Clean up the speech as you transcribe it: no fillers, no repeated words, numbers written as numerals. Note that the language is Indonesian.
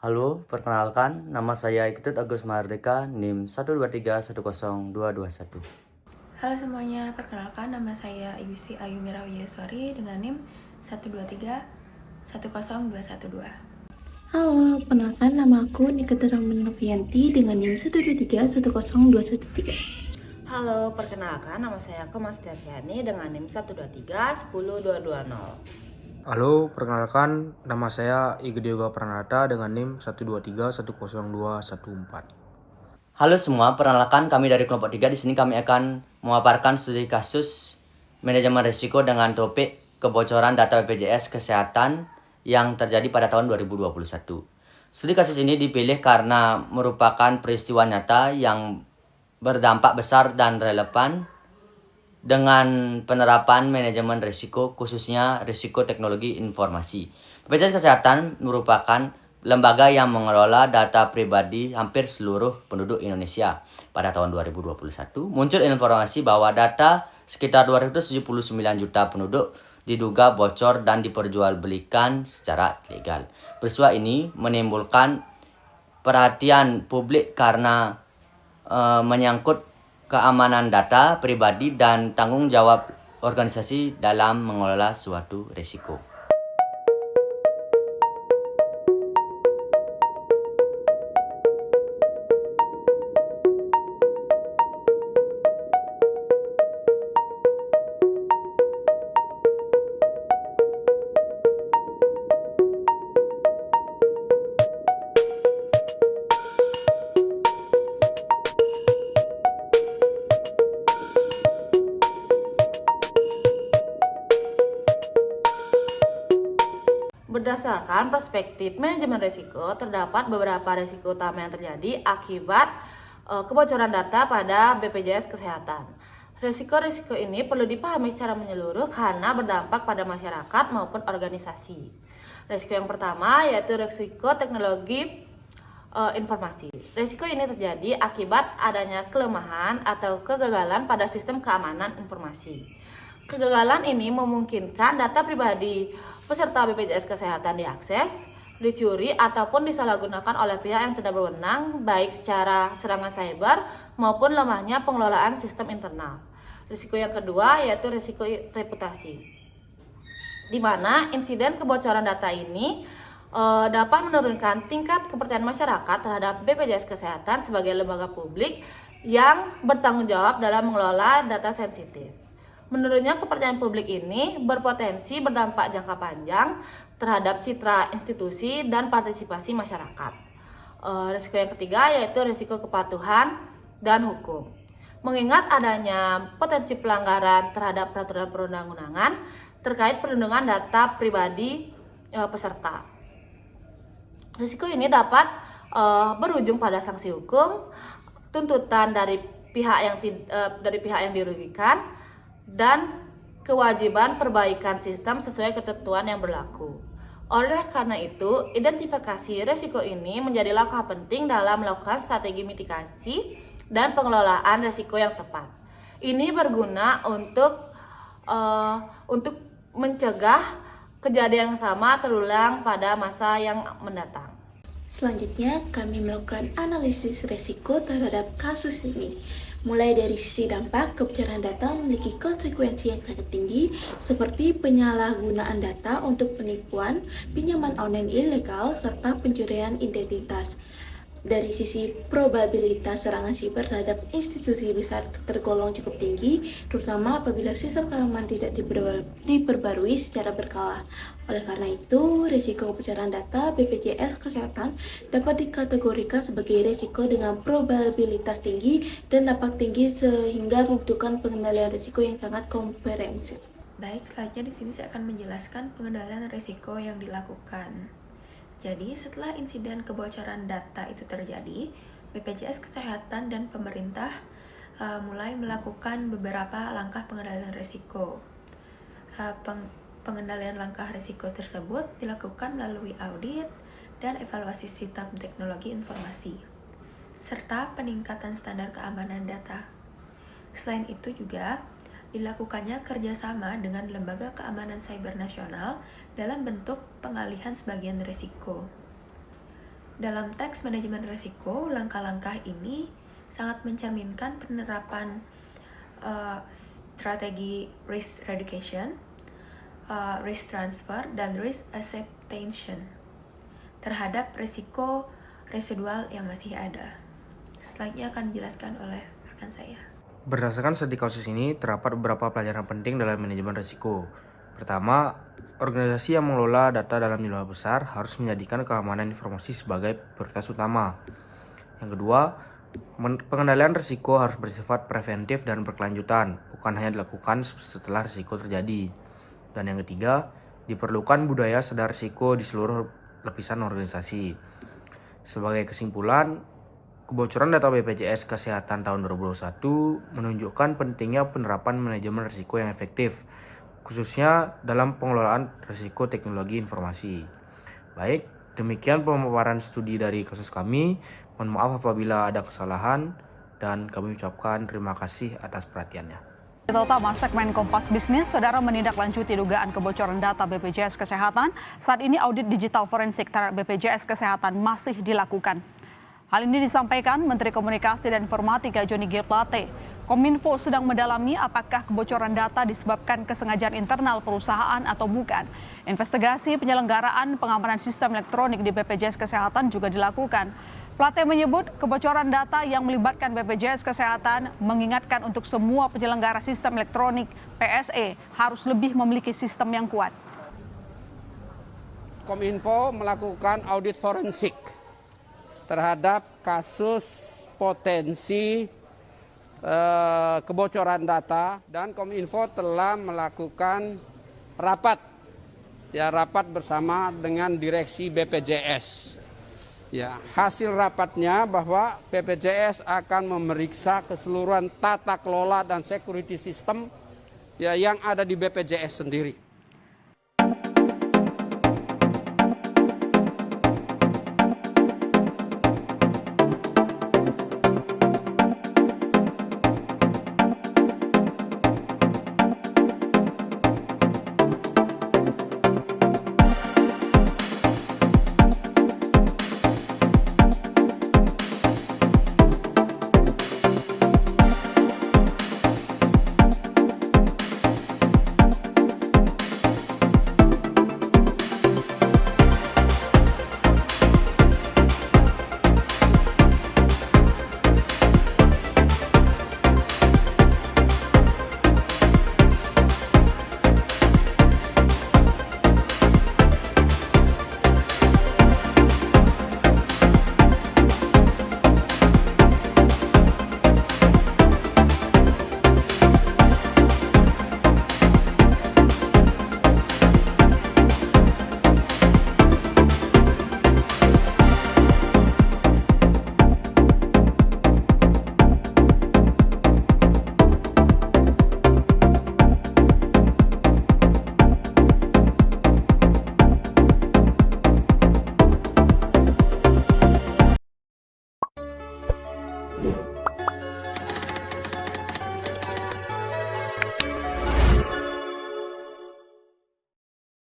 Halo, perkenalkan nama saya Iketut Agus Mahardika, NIM 123102221. Halo semuanya, perkenalkan nama saya Igusti Ayu Mirawiyaswari dengan NIM 123 10212. Halo, perkenalkan nama aku Nikita Ramanovianti dengan NIM 123 10213. Halo, perkenalkan nama saya Komas Tiasyani dengan NIM 123 10220. Halo, perkenalkan nama saya Igede Yoga Pranata dengan NIM 123 10214. Halo semua, perkenalkan kami dari kelompok 3. Di sini kami akan memaparkan studi kasus manajemen risiko dengan topik kebocoran data BPJS Kesehatan yang terjadi pada tahun 2021. Studi kasus ini dipilih karena merupakan peristiwa nyata yang berdampak besar dan relevan dengan penerapan manajemen risiko, khususnya risiko teknologi informasi. BPJS Kesehatan merupakan lembaga yang mengelola data pribadi hampir seluruh penduduk Indonesia. Pada tahun 2021, muncul informasi bahwa data sekitar 279 juta penduduk diduga bocor dan diperjualbelikan secara ilegal. Peristiwa ini menimbulkan perhatian publik karena menyangkut keamanan data pribadi dan tanggung jawab organisasi dalam mengelola suatu risiko. Berdasarkan perspektif manajemen risiko, terdapat beberapa risiko utama yang terjadi akibat kebocoran data pada BPJS Kesehatan. Risiko-risiko ini perlu dipahami secara menyeluruh karena berdampak pada masyarakat maupun organisasi. Risiko yang pertama yaitu risiko teknologi informasi. Risiko ini terjadi akibat adanya kelemahan atau kegagalan pada sistem keamanan informasi. Kegagalan ini memungkinkan data pribadi peserta BPJS Kesehatan diakses, dicuri, ataupun disalahgunakan oleh pihak yang tidak berwenang, baik secara serangan cyber maupun lemahnya pengelolaan sistem internal. Risiko yang kedua yaitu risiko reputasi, di mana insiden kebocoran data ini dapat menurunkan tingkat kepercayaan masyarakat terhadap BPJS Kesehatan sebagai lembaga publik yang bertanggung jawab dalam mengelola data sensitif. Menurutnya, kepercayaan publik ini berpotensi berdampak jangka panjang terhadap citra institusi dan partisipasi masyarakat. Risiko yang ketiga yaitu risiko kepatuhan dan hukum. Mengingat adanya potensi pelanggaran terhadap peraturan perundang-undangan terkait perlindungan data pribadi peserta. Risiko ini dapat berujung pada sanksi hukum, tuntutan dari pihak yang dirugikan, dan kewajiban perbaikan sistem sesuai ketentuan yang berlaku. Oleh karena itu, identifikasi risiko ini menjadi langkah penting dalam melakukan strategi mitigasi dan pengelolaan risiko yang tepat. Ini berguna untuk mencegah kejadian yang sama terulang pada masa yang mendatang. Selanjutnya, kami melakukan analisis risiko terhadap kasus ini. Mulai dari sisi dampak, kebocoran data memiliki konsekuensi yang sangat tinggi seperti penyalahgunaan data untuk penipuan, pinjaman online ilegal, serta pencurian identitas. Dari sisi probabilitas serangan siber terhadap institusi besar tergolong cukup tinggi, terutama apabila sistem keamanan tidak diperbarui secara berkala. Oleh karena itu, risiko kebocoran data BPJS Kesehatan dapat dikategorikan sebagai risiko dengan probabilitas tinggi dan dampak tinggi sehingga membutuhkan pengendalian risiko yang sangat komprehensif. Baik, selanjutnya di sini saya akan menjelaskan pengendalian risiko yang dilakukan. Jadi, setelah insiden kebocoran data itu terjadi, BPJS Kesehatan dan pemerintah mulai melakukan beberapa langkah pengendalian risiko. Pengendalian langkah risiko tersebut dilakukan melalui audit dan evaluasi sistem teknologi informasi, serta peningkatan standar keamanan data. Selain itu juga dilakukannya kerjasama dengan Lembaga Keamanan Cyber Nasional dalam bentuk pengalihan sebagian risiko. Dalam teks manajemen risiko, langkah-langkah ini sangat mencerminkan penerapan strategi risk reduction, risk transfer, dan risk acceptation terhadap risiko residual yang masih ada. Selanjutnya akan dijelaskan oleh rekan saya. Berdasarkan studi kasus ini, terdapat beberapa pelajaran penting dalam manajemen risiko. Pertama, organisasi yang mengelola data dalam jumlah besar harus menjadikan keamanan informasi sebagai prioritas utama. Yang kedua, pengendalian risiko harus bersifat preventif dan berkelanjutan, bukan hanya dilakukan setelah risiko terjadi. Dan yang ketiga, diperlukan budaya sadar risiko di seluruh lapisan organisasi. Sebagai kesimpulan, kebocoran data BPJS Kesehatan tahun 2021 menunjukkan pentingnya penerapan manajemen risiko yang efektif, khususnya dalam pengelolaan risiko teknologi informasi. Baik, demikian pemaparan studi dari kasus kami. Mohon maaf apabila ada kesalahan dan kami ucapkan terima kasih atas perhatiannya. Utama segmen Kompas Bisnis, saudara menindaklanjuti dugaan kebocoran data BPJS Kesehatan. Saat ini audit digital forensik terhadap BPJS Kesehatan masih dilakukan. Hal ini disampaikan Menteri Komunikasi dan Informatika Johnny G. Plate. Kominfo sedang mendalami apakah kebocoran data disebabkan kesengajaan internal perusahaan atau bukan. Investigasi penyelenggaraan pengamanan sistem elektronik di BPJS Kesehatan juga dilakukan. Plate menyebut kebocoran data yang melibatkan BPJS Kesehatan mengingatkan untuk semua penyelenggara sistem elektronik PSE harus lebih memiliki sistem yang kuat. Kominfo melakukan audit forensik terhadap kasus potensi kebocoran data, dan Kominfo telah melakukan rapat bersama dengan direksi BPJS. Ya, hasil rapatnya bahwa BPJS akan memeriksa keseluruhan tata kelola dan security system yang ada di BPJS sendiri.